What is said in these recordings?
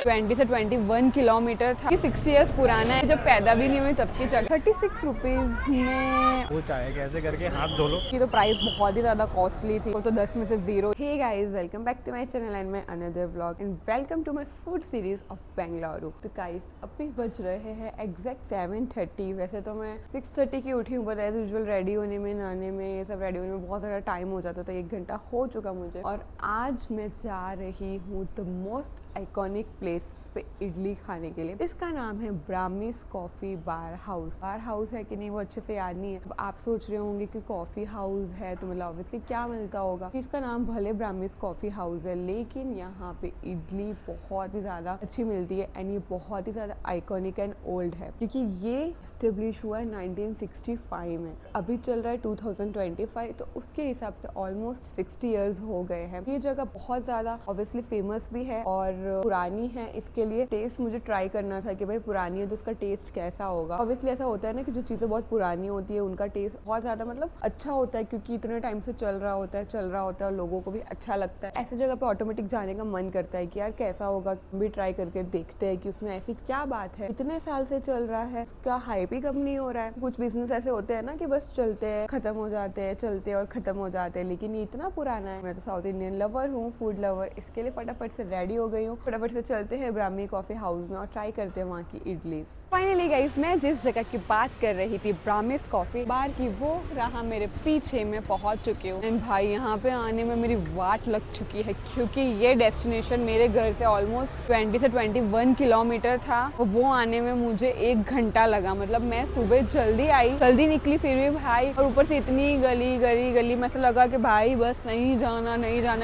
20 से 21 किलोमीटर था। 60 ईयर्स पुराना है, जब पैदा भी नहीं हुई तब की जगह। 36 रुपीज में वो चाहे कैसे करके हाथ धो लो। की तो प्राइस बहुत ही ज्यादा कॉस्टली थी, तो 10 में से 0। Hey guys, welcome back to my channel and my another vlog and welcome to my food series of Bengaluru. तो गाइस अभी बज रहे हैं एग्जैक्ट 7:30। वैसे तो मैं 6:30 की उठी हूँ, बट एज यूजुअल रेडी होने में, नहाने में, ये सब रेडी होने में बहुत ज़्यादा टाइम हो जाता था। 1 घंटा हो चुका मुझे, और आज मैं जा रही हूँ द मोस्ट आइकॉनिक प्लेस पे इडली खाने के लिए। इसका नाम है ब्राह्मिन्स कॉफी बार हाउस। बार हाउस है कि नहीं वो अच्छे से याद नहीं है। अब आप सोच रहे होंगे कि कॉफी हाउस है तो मतलब ऑब्वियसली क्या मिलता होगा। इसका नाम भले ब्राह्मिन्स कॉफी हाउस है, लेकिन यहाँ पे इडली बहुत ही ज्यादा अच्छी मिलती है एंड ये बहुत ही ज्यादा आइकॉनिक एंड ओल्ड है, क्योंकि ये एस्टेब्लिश हुआ है 1965 में। अभी चल रहा है 2025, तो उसके हिसाब से ऑलमोस्ट 60 ईयर्स हो गए हैं। ये जगह बहुत ज्यादा ऑब्वियसली फेमस भी है और पुरानी है। इसके लिए टेस्ट मुझे ट्राई करना था कि भाई पुरानी है तो उसका टेस्ट कैसा होगा। ऑब्वियसली ऐसा होता है ना कि जो चीजें बहुत पुरानी होती है उनका टेस्ट बहुत ज्यादा मतलब अच्छा होता है, क्योंकि इतने टाइम से चल रहा होता है और लोगों को भी अच्छा लगता है। ऐसी जगह पे ऑटोमेटिक जाने का मन करता है कि यार कैसा होगा, भी ट्राई करके देखते हैं कि उसमें ऐसी क्या बात है, इतने साल से चल रहा है, उसका हाइप ही कम नहीं हो रहा है। कुछ बिजनेस ऐसे होते हैं ना कि बस चलते हैं, खत्म हो जाते हैं, चलते हैं और खत्म हो जाते हैं, लेकिन ये इतना पुराना है। मैं तो साउथ इंडियन लवर हूँ, फूड लवर, इसके लिए फटाफट से रेडी हो गई हूँ। फटाफट से चलते हैं ब्राह्मी कॉफी हाउस में और ट्राई करते हैं वहाँ की इडलीज। फाइनली गाइस, मैं जिस जगह की बात कर रही थी ब्राह्मिन्स कॉफी बार की, वो रहा मेरे पीछे। मैं पहुंच चुकी हूँ एंड भाई यहाँ पे आने में मेरी वाट लग चुकी है, क्योंकि ये डेस्टिनेशन मेरे घर से ऑलमोस्ट 20 से 21 किलोमीटर था। वो आने में मुझे 1 घंटा लगा। मतलब मैं सुबह जल्दी आई, जल्दी निकली, फिर भी भाई, और ऊपर से इतनी गली में ऐसा लगा कि भाई बस नहीं जाना,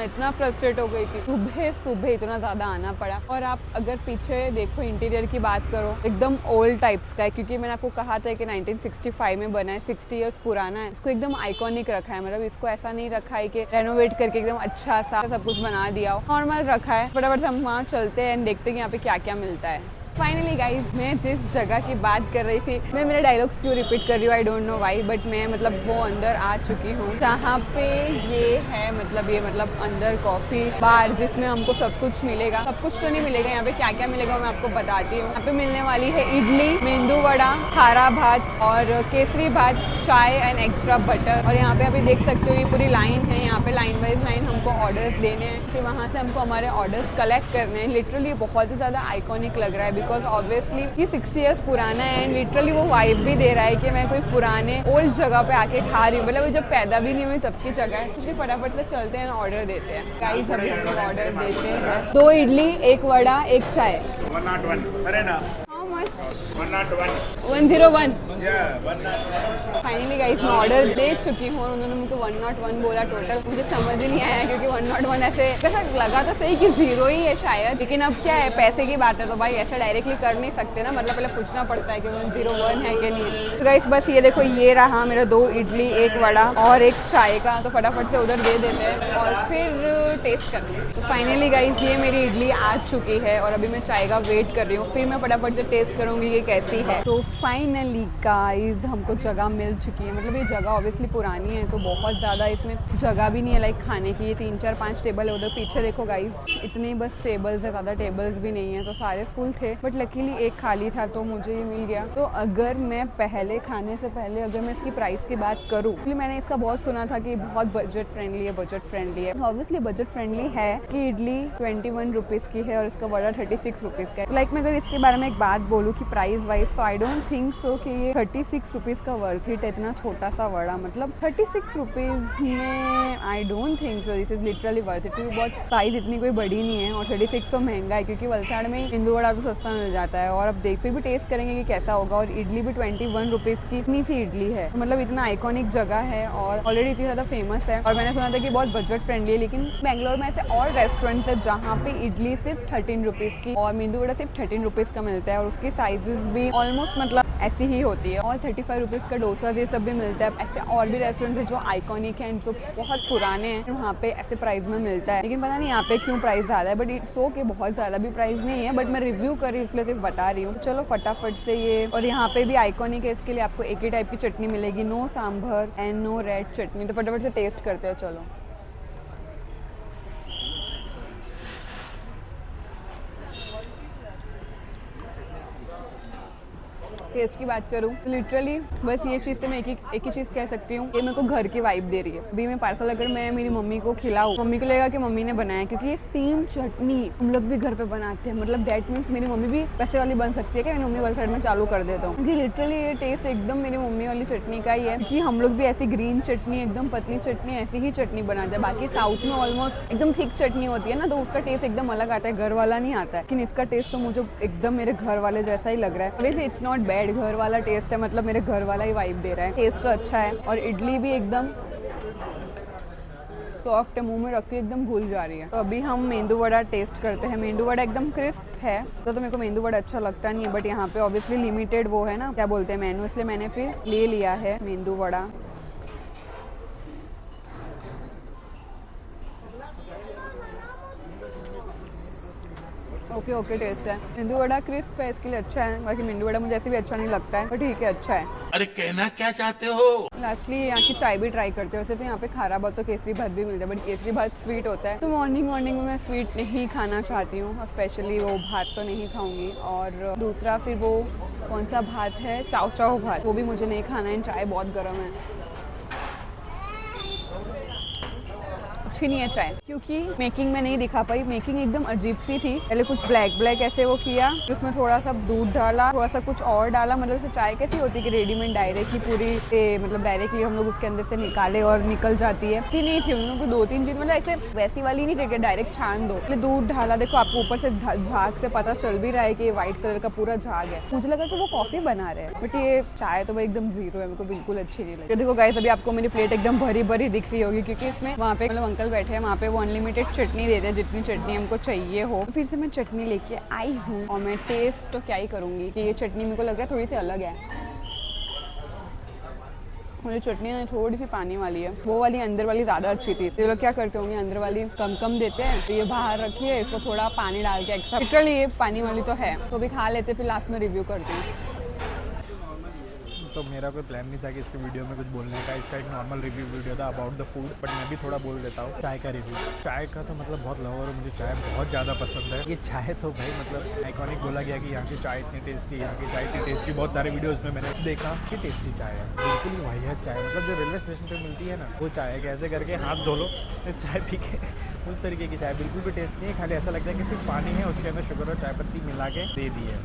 इतना फ्रस्ट्रेट हो गई थी। सुबह इतना ज्यादा आना पड़ा। और आप अगर पीछे देखो, इंटीरियर की बात करो, एकदम ओल्ड टाइप्स का है, क्योंकि मैंने आपको कहा था कि 1965 में बना है, 60 ईयर्स पुराना है। इसको एकदम आइकॉनिक रखा है, मतलब इसको ऐसा नहीं रखा है कि रेनोवेट करके एकदम अच्छा सा सब कुछ बना दिया हो, नॉर्मल रखा है। फटाफट से हम वहाँ चलते हैं एंड देखते हैं यहाँ पे क्या क्या मिलता है। फाइनली गाइज, मैं जिस जगह की बात कर रही थी, मैं मेरे डायलॉग्स क्यों रिपीट कर रही हूँ, I don't know why, but मैं मतलब वो अंदर आ चुकी हूँ जहाँ पे ये है, मतलब अंदर कॉफी बार, जिसमें हमको सब कुछ मिलेगा। सब कुछ तो नहीं मिलेगा, यहाँ पे क्या क्या मिलेगा मैं आपको बताती हूँ। यहाँ पे मिलने वाली है इडली, मेंदू वड़ा, खारा भात और केसरी भात, चाय एंड एक्स्ट्रा बटर। और यहाँ पे अभी देख सकते हो ये पूरी लाइन है, यहाँ पे लाइन वाइज लाइन हमको ऑर्डर्स देने हैं, फिर वहाँ से हमको हमारे ऑर्डर्स कलेक्ट करने हैं। लिटरली बहुत ही ज़्यादा आइकॉनिक लग रहा है, बिकॉज ऑब्वियसली ये 60 ईयर्स पुराना है एंड लिटरली वो वाइब भी दे रहा है कि मैं कोई पुराने ओल्ड जगह पे आके खा रही हूँ। मतलब जब पैदा भी नहीं हुई तब की जगह है। इसलिए फटाफट से चलते हैं, ऑर्डर देते हैं। गाइस अभी हम लोग ऑर्डर देते हैं 2 इडली, 1 वड़ा, 1 चाय। 101 अरे ना, how much? 101 101। yeah 101। Finally guys मैं ऑर्डर दे चुकी हूँ और उन्होंने मुझे 101 बोला टोटल। मुझे समझ ही नहीं आया, क्योंकि 101 ऐसे लगा तो सही कि 0 ही है शायद, लेकिन अब क्या है, पैसे की बात है तो भाई ऐसे डायरेक्टली कर नहीं सकते ना, मतलब पहले पूछना पड़ता है कि 101 है कि नहीं। तो गाइस बस ये देखो, ये रहा मेरा 2 इडली, 1 वड़ा और 1 चाय का। तो फटाफट से उधर दे देते हैं और फिर टेस्ट करते हैं। तो फाइनली गाइस ये मेरी इडली आ चुकी है और अभी मैं चाय का वेट कर रही हूँ, फिर मैं फटाफट से टेस्ट करूँगी ये कैसी है। तो फाइनली गाइस हमको जगह मिल चुकी है। मतलब ये जगह ऑब्वियसली पुरानी है तो बहुत ज़्यादा इसमें जगह भी नहीं है लाइक खाने की। ये 3 4 5 टेबल है, उधर पीछे देखो गाइस, इतने बस टेबल्स है, ज़्यादा टेबल्स भी नहीं है, तो सारे फुल थे, बट लकीली एक खाली था तो मुझे ये मिल गया। तो अगर मैं पहले खाने से पहले अगर मैं इसकी प्राइस की बात करूँ, क्योंकि मैंने इसका बहुत सुना था कि बहुत बजट फ्रेंडली है। ऑब्वियसली बजट फ्रेंडली है कि इडली 21 रुपीज़ की है और इसका वड़ा 36 रुपीज़ का है। लाइक मैं अगर इसके बारे में एक बात बोलूँ कि प्राइस वाइज, तो आई डोंट थिंक सो कि ये 36 रुपीज़ का वर्थ इट है। इतना छोटा सा वड़ा, मतलब 36 रुपीज़ में I don't think so this is literally worth it, क्योंकि बहुत प्राइस इतनी कोई बड़ी नहीं है और 36 तो महंगा है, क्योंकि वलसाड़ में मेंदू वड़ा तो सस्ता मिल जाता है। और अब फिर भी टेस्ट करेंगे कि कैसा होगा। और इडली भी 21 रुपीज़ की इतनी सी इडली है, मतलब इतना आइकॉनिक जगह है और ऑलरेडी इतनी ज़्यादा फेमस है। और मैंने सुना था कि बहुत बजट फ्रेंडली है, लेकिन बेंगलोर में ऐसे और रेस्टोरेंट्स है जहाँ पे इडली सिर्फ 13 रुपीज़ की और मेंदू वड़ा सिर्फ 13 रुपीज़ का मिलता है, और उसकी साइजेस भी ऑलमोस्ट मतलब ऐसी ही होती है। और 35 रुपीज़ का डोसा ये सब भी मिलता है। ऐसे और भी रेस्टोरेंट्स हैं जो आइकॉनिक हैं, जो बहुत पुराने हैं, वहाँ पे ऐसे प्राइस में मिलता है। लेकिन पता नहीं यहाँ पे क्यों प्राइस ज़्यादा है, बट इट्स ओके, बहुत ज़्यादा भी प्राइस नहीं है, बट मैं रिव्यू कर रही हूँ इसलिए सिर्फ बता रही हूँ। चलो फटाफट से ये, और यहाँ पे भी आइकॉनिक है, इसके लिए आपको एक ही टाइप की चटनी मिलेगी, no sambar and no red chutney. तो फटाफट से टेस्ट करते हैं, चलो। टेस्ट की बात करूँ तो लिटरली बस ये चीज़ से मैं एक ही चीज़ कह सकती हूँ, ये मेरे को घर की वाइब दे रही है। अभी मैं पार्सल अगर मैं मेरी मम्मी को खिलाऊँ, मम्मी को लगेगा कि मम्मी ने बनाया, क्योंकि ये सेम चटनी हम लोग भी घर पे बनाते हैं। मतलब दैट मीन्स मेरी मम्मी भी पैसे वाली बन सकती है कि मेरी मम्मी वाली साइड में चालू कर देता हूँ, क्योंकि लिटरली ये टेस्ट एकदम मेरी मम्मी वाली चटनी का ही है। क्योंकि हम लोग भी ऐसी ग्रीन चटनी, एकदम पतली चटनी, ऐसी ही चटनी बनाते हैं। बाकी साउथ में ऑलमोस्ट एकदम थिक चटनी होती है ना, तो उसका टेस्ट एकदम अलग आता है, घर वाला नहीं आता है। लेकिन इसका टेस्ट तो मुझे एकदम मेरे घर वाले जैसा ही लग रहा है। वैसे इट्स नॉट बैड, घर वाला टेस्ट है, मतलब मेरे घर वाला ही वाइब दे रहा है। टेस्ट तो अच्छा है और इडली भी एकदम सॉफ्ट है, मुंह में रख के एकदम घुल जा रही है। तो अभी हम मेंदू वड़ा टेस्ट करते हैं। मेंदू वड़ा एकदम क्रिस्प है, तो मेरे को मेंदू वड़ा अच्छा लगता नहीं है, बट यहाँ पे ऑब्वियसली लिमिटेड वो है ना, क्या बोलते हैं, मेनू, इसलिए मैंने फिर ले लिया है मेंदू वड़ा। ओके टेस्ट है। मेंदू वड़ा क्रिस्प है, इसके लिए अच्छा है। बाकी मेंदू वड़ा मुझे ऐसे भी अच्छा नहीं लगता है, पर ठीक है, अच्छा है। अरे कहना क्या चाहते हो? लास्टली यहाँ की चाय भी ट्राई करते हैं। वैसे तो यहाँ पे खारा भात तो केसरी भात भी मिलता है, बट केसरी भात स्वीट होता है, तो मॉर्निंग में मैं स्वीट नहीं खाना चाहती हूँ, और स्पेशली वो भात तो नहीं खाऊंगी। और दूसरा फिर वो कौन सा भात है, चाव भात, वो भी मुझे नहीं खाना है। चाय बहुत गर्म है, अच्छी नहीं है चाय, क्योंकि मेकिंग में नहीं दिखा पाई। मेकिंग एकदम अजीब सी थी। पहले कुछ ब्लैक ऐसे वो किया, उसमें थोड़ा सा दूध डाला, थोड़ा सा कुछ और डाला। मतलब चाय कैसी होती है कि रेडीमेड डायरेक्टली पूरी मतलब डायरेक्टली हम लोग उसके अंदर से निकाले और निकल जाती है, कि नहीं थी उन लोगों को 2-3 चीज, मतलब ऐसे वैसी वाली नहीं थी, डायरेक्ट छान दो। दूध डाला, देखो आपको ऊपर से झाग से पता चल भी रहा है कि व्हाइट कलर का पूरा झाग है। मुझे लगा कि वो कॉफी बना रहे हैं, बट ये चाय तो भाई एकदम जीरो है, मेरे को बिल्कुल अच्छी नहीं लगी। देखो गाइस, अभी आपको मेरी प्लेट एकदम भरी दिख रही होगी, क्योंकि इसमें वहाँ पे मतलब अंकल बैठे हैं, वहाँ पे वो अनलिमिटेड चटनी देते हैं, जितनी चटनी हमको चाहिए हो। तो फिर से मैं चटनी लेके आई हूँ, और मैं टेस्ट तो क्या ही करूँगी कि ये चटनी मेरे को लग रहा है थोड़ी सी अलग है। मुझे चटनी ना थोड़ी सी पानी वाली है, वो वाली अंदर वाली ज़्यादा अच्छी थी। तो ये लोग क्या करते होंगे, अंदर वाली कम देते हैं, तो ये बाहर रखी है, इसको थोड़ा पानी डाल के एक्स्ट्रा। लिटरली ये पानी वाली तो है, तो भी खा लेते, फिर लास्ट में रिव्यू करते हैं। तो मेरा कोई प्लान नहीं था कि इसके वीडियो में कुछ बोलने का, इसका एक नॉर्मल रिव्यू वीडियो था अबाउट द फूड, बट मैं भी थोड़ा बोल देता हूँ चाय का रिव्यू। चाय का तो मतलब बहुत लवर और मुझे चाय बहुत ज़्यादा पसंद है। ये चाय तो भाई मतलब आइकॉनिक बोला गया कि यहाँ की चाय इतनी टेस्टी, यहाँ की चाय इतनी टेस्टी। बहुत सारे वीडियोज़ में मैंने देखा कि टेस्टी चाय है, बिल्कुल ही वाहियात चाय। मतलब जो रेलवे स्टेशन पर मिलती है ना, वो चाय है, कैसे करके हाथ धो लो चाय पी के, उस तरीके की चाय। बिल्कुल भी टेस्ट नहीं है, खाली ऐसा लगता है कि सिर्फ पानी है, उसके अंदर शुगर और चाय पत्ती मिला के दे दी है।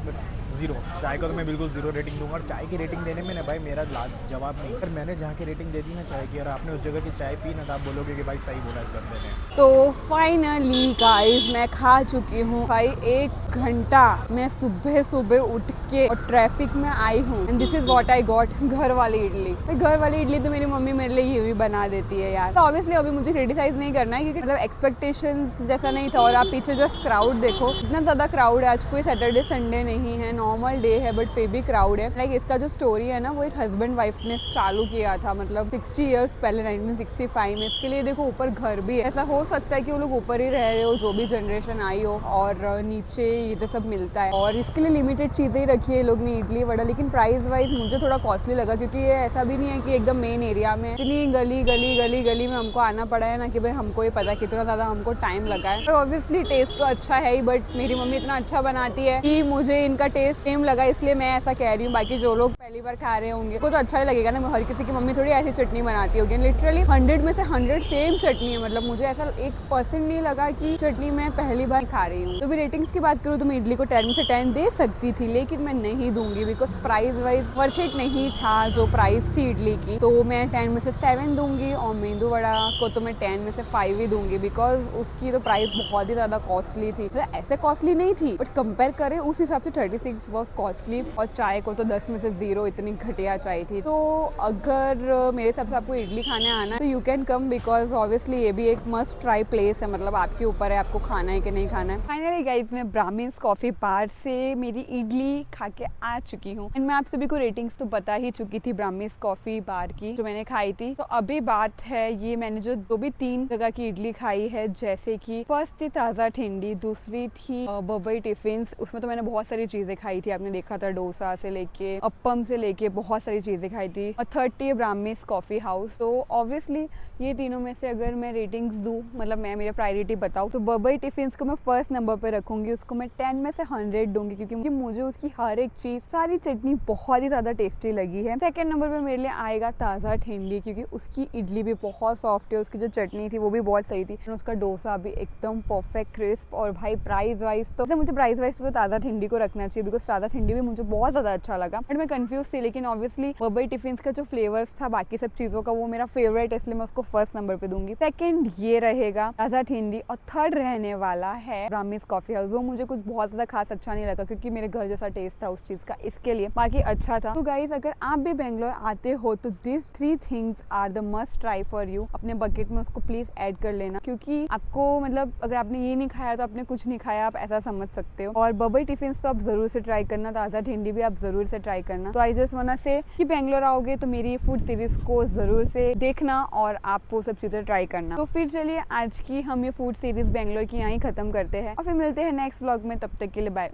बट जीरो, चाय को तो मैं बिल्कुल जीरो रेटिंग दूंगा। और चाय की रेटिंग देने में ना भाई मेरा जवाब नहीं, पर मैंने जहाँ की रेटिंग दे दी ना चाय की, और आपने उस जगह की चाय पी ना, तो आप बोलोगे कि भाई सही बोला इस बंदे ने। तो फाइनली गाइस मैं खा चुकी हूँ भाई। 1 घंटा मैं सुबह उठ के और ट्रैफिक में आई हूँ, and this is what I got, घर वाली इडली। घर वाली इडली तो मेरी मम्मी मेरे लिए ये भी बना देती है यार। तो ऑब्वियसली अभी मुझे क्रिटिसाइज नहीं करना है, क्योंकि मतलब एक्सपेक्टेशंस जैसा नहीं था। और आप पीछे जस्ट क्राउड देखो, इतना ज़्यादा क्राउड है। आज कोई सैटरडे संडे नहीं है, नॉर्मल डे है, बट फिर भी क्राउड है। लाइक इसका जो स्टोरी है ना, वो एक हस्बैंड वाइफ ने चालू किया था, मतलब 60 ईयर्स पहले 1965 में। इसके लिए देखो ऊपर घर भी है। ऐसा हो सकता है कि वो लोग ऊपर ही रह रहे हो, जो भी जनरेशन आई हो, और नीचे ये तो सब मिलता है। और इसके लिए लिमिटेड चीज़ें ही रखी है लोग ने, इडली वड़ा। लेकिन प्राइस वाइज मुझे थोड़ा कॉस्टली लगा, क्योंकि ये ऐसा भी नहीं है कि एकदम मेन एरिया में, इतनी गली में हमको आना पड़ा है ना, कि भाई हमको ही पता कितना ज़्यादा हमको टाइम लगा है। तो ऑब्वियसली टेस्ट तो अच्छा है ही, बट मेरी मम्मी इतना अच्छा बनाती है कि मुझे इनका टेस्ट सेम लगा, इसलिए मैं ऐसा कह रही हूँ। बाकी जो लोग पहली बार खा रहे होंगे को तो अच्छा ही लगेगा ना, हर किसी की मम्मी थोड़ी ऐसी चटनी बनाती होगी। लिटरली 100 में से 100 सेम चटनी है। मतलब मुझे ऐसा 1% नहीं लगा कि चटनी मैं पहली बार खा रही हूँ। तो भी रेटिंग्स की बात करूँ तो मैं इडली को 10 में से 10 दे सकती थी, लेकिन मैं नहीं दूंगी, because price wise worth it नहीं था जो प्राइस थी इडली की। तो मैं 10 में से 7 दूंगी, और मेंदू वड़ा को तो मैं 10 में से 5 ही दूंगी, बिकॉज उसकी तो प्राइस बहुत ही ज़्यादा कॉस्टली थी। मतलब ऐसे कॉस्टली नहीं थी, बट कंपेयर करें उस हिसाब से 36 वॉज कॉस्टली। और चाय को तो 10 में से 0, इतनी घटिया चाय थी। तो अगर मेरे हिसाब से आपको इडली खाने आना तो you can come, because obviously ये भी एक मस्ट ट्राई प्लेस है। मतलब आपके ऊपर है आपको खाना है कि नहीं खाना है। फाइनली गाइस मैं ब्राह्मिन्स कॉफी बार से मेरी इडली खा के आ चुकी हूँ, एंड मैं आप सभी को रेटिंग्स तो बता ही चुकी थी ब्राह्मिन्स कॉफी बार की जो मैंने खाई थी। तो अभी बात है ये मैंने जो भी 3 जगह की इडली खाई है, जैसे कि फर्स्ट थी ताज़ा ठिंडी, दूसरी थी बबई टिफिन। उसमें तो मैंने बहुत सारी चीज़ें खाई थी, आपने देखा था, डोसा से लेके अप्पम से लेके बहुत सारी चीज़ें खाई थी। और थर्ड थी ब्राह्मिन्स कॉफ़ी हाउस। तो ऑब्वियसली ये तीनों में से अगर मैं रेटिंग्स दूँ, मतलब मैं मेरा प्रायोरिटी बताऊँ, तो बर्बई टिफिन्स को मैं फर्स्ट नंबर पे रखूंगी। उसको मैं 10 में से 100 दूंगी क्योंकि मुझे उसकी हर एक चीज़, सारी चटनी बहुत ही ज़्यादा टेस्टी लगी है। सेकंड नंबर पे मेरे लिए आएगा ताज़ा ठेंडी, क्योंकि उसकी इडली भी बहुत सॉफ्ट है, उसकी जो चटनी थी वो भी बहुत सही थी, उसका डोसा भी एकदम परफेक्ट क्रिस्प। और भाई प्राइस वाइज तो मुझे प्राइस वाइज तो ताज़ा ठंडी को रखना चाहिए, बिकॉज ताज़ा ठंडी भी मुझे बहुत ज़्यादा अच्छा लगा, बट मैं कंफ्यूज थी। लेकिन ऑब्वियसली बर्बई टिफिन्स का जो फ्लेवर्स था बाकी सब चीज़ों का, वो मेरा फेवरेट है, इसलिए मैं उसको फर्स्ट नंबर पे दूंगी। सेकंड ये रहेगा ताज़ा ठंडी, और थर्ड रहने वाला है ब्राह्मिन्स कॉफी हाउस। वो मुझे कुछ बहुत ज़्यादा खास अच्छा नहीं लगा क्योंकि मेरे घर जैसा टेस्ट था उस चीज़ का, इसके लिए बाकी अच्छा था। तो गाइज अगर आप भी बेंगलोर आते हो तो this 3 things are the must try for you. अपने बकेट में उसको प्लीज ऐड कर लेना, क्योंकि आपको मतलब अगर आपने ये नहीं खाया तो आपने कुछ नहीं खाया, आप ऐसा समझ सकते हो। और बर्बई टिफिन्स तो आप जरूर से ट्राई करना, ताज़ा ठंडी भी आप जरूर से ट्राई करना। तो आई जस्ट वांट से कि बेंगलोर आओगे तो मेरी फूड सीरीज को जरूर से देखना और आप वो सब चीजें ट्राई करना। तो फिर चलिए आज की हम ये फूड सीरीज बेंगलोर की यहाँ ही खत्म करते हैं और फिर मिलते हैं नेक्स्ट व्लॉग में। तब तक के लिए बाय।